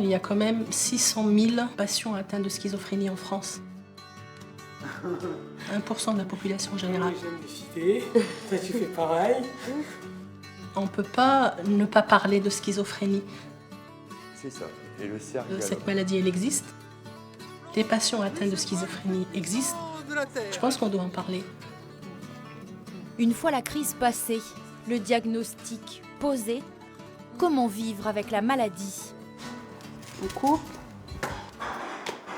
il y a quand même 600 000 patients atteints de schizophrénie en France. 1% de la population générale. J'aime les citer. Toi, tu fais pareil. On ne peut pas ne pas parler de schizophrénie. C'est ça. Et le cercle. Cette maladie, elle existe. Les patients atteints de schizophrénie existent. Je pense qu'on doit en parler. Une fois la crise passée, le diagnostic posé, comment vivre avec la maladie? On coupe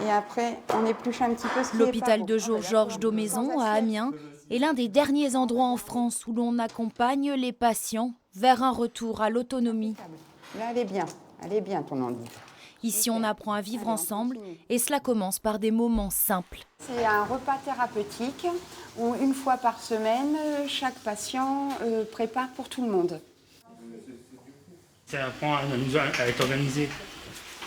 et après on épluche un petit peu ce qui est pas L'hôpital de beau. jour Georges Daumaison à Amiens est l'un des derniers endroits en France où l'on accompagne les patients vers un retour à l'autonomie. Là elle est bien ton endive. Ici, on apprend à vivre ensemble et cela commence par des moments simples. C'est un repas thérapeutique où une fois par semaine, chaque patient prépare pour tout le monde. Ça apprend à être organisé.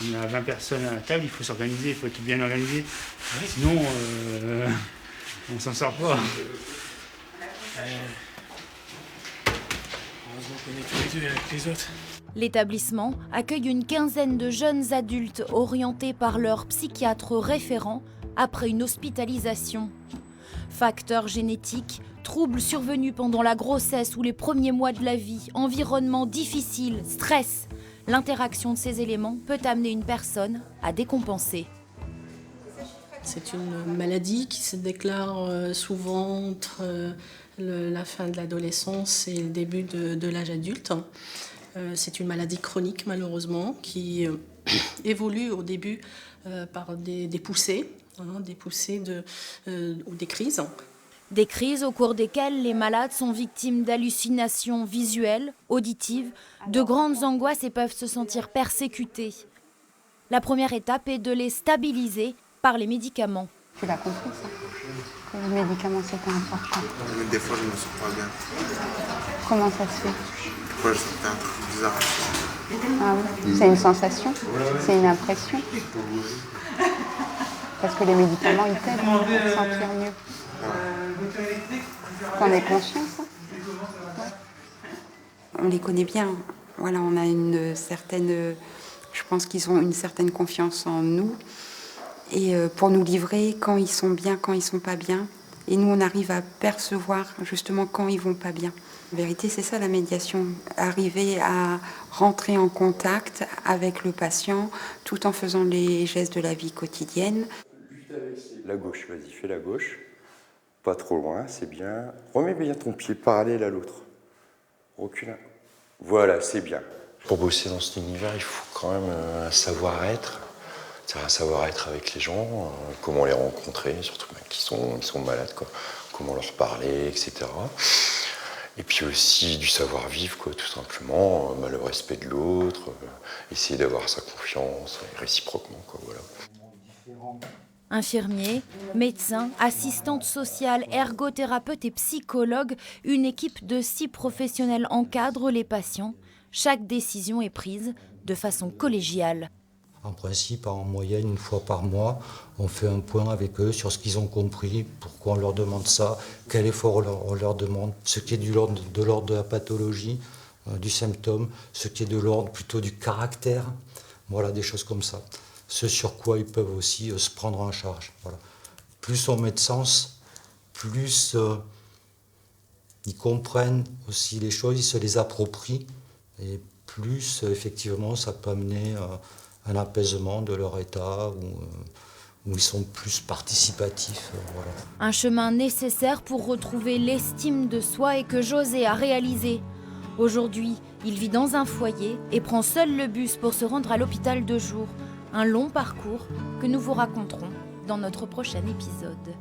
On a 20 personnes à la table, il faut s'organiser, il faut être bien organisé. Sinon, on s'en sort pas. Heureusement qu'on est tous les deux avec les autres. L'établissement accueille une quinzaine de jeunes adultes orientés par leur psychiatre référent après une hospitalisation. Facteurs génétiques, troubles survenus pendant la grossesse ou les premiers mois de la vie, environnement difficile, stress. L'interaction de ces éléments peut amener une personne à décompenser. C'est une maladie qui se déclare souvent entre la fin de l'adolescence et le début de l'âge adulte. C'est une maladie chronique, malheureusement, qui évolue au début par des poussées, des poussées ou des crises. Des crises au cours desquelles les malades sont victimes d'hallucinations visuelles, auditives, de grandes angoisses et peuvent se sentir persécutés. La première étape est de les stabiliser par les médicaments. Tu l'as compris ça? Que les médicaments c'était important. Des fois je me sens pas bien. Comment ça se fait? Des fois je sentais un truc bizarre. Ah oui. C'est une sensation? C'est une impression? Parce que les médicaments ils t'aident à te sentir mieux. T'en es conscient, ça? On les connaît bien. Voilà, on a une certaine... Je pense qu'ils ont une certaine confiance en nous. Et pour nous livrer quand ils sont bien, quand ils sont pas bien. Et nous, on arrive à percevoir justement quand ils vont pas bien. En vérité, c'est ça la médiation. Arriver à rentrer en contact avec le patient tout en faisant les gestes de la vie quotidienne. La gauche, vas-y, fais la gauche. Pas trop loin, c'est bien. Remets bien ton pied parallèle à l'autre. Recule. Voilà, c'est bien. Pour bosser dans cet univers, il faut quand même un savoir-être. C'est un savoir-être avec les gens, comment les rencontrer, surtout qui sont malades, quoi. Comment leur parler, etc. Et puis aussi du savoir-vivre, quoi, tout simplement, le respect de l'autre, essayer d'avoir sa confiance, réciproquement, quoi, voilà. Infirmiers, médecins, assistantes sociales, ergothérapeutes et psychologues, une équipe de 6 professionnels encadre les patients. Chaque décision est prise de façon collégiale. En principe, en moyenne, une fois par mois, on fait un point avec eux sur ce qu'ils ont compris, pourquoi on leur demande ça, quel effort on leur demande, ce qui est de l'ordre de la pathologie, du symptôme, ce qui est de l'ordre plutôt du caractère, voilà, des choses comme ça. Ce sur quoi ils peuvent aussi se prendre en charge. Voilà. Plus on met de sens, plus ils comprennent aussi les choses, ils se les approprient, et plus effectivement ça peut amener un apaisement de leur état, où ils sont plus participatifs. Voilà. Un chemin nécessaire pour retrouver l'estime de soi et que José a réalisé. Aujourd'hui, il vit dans un foyer et prend seul le bus pour se rendre à l'hôpital de jour. Un long parcours que nous vous raconterons dans notre prochain épisode.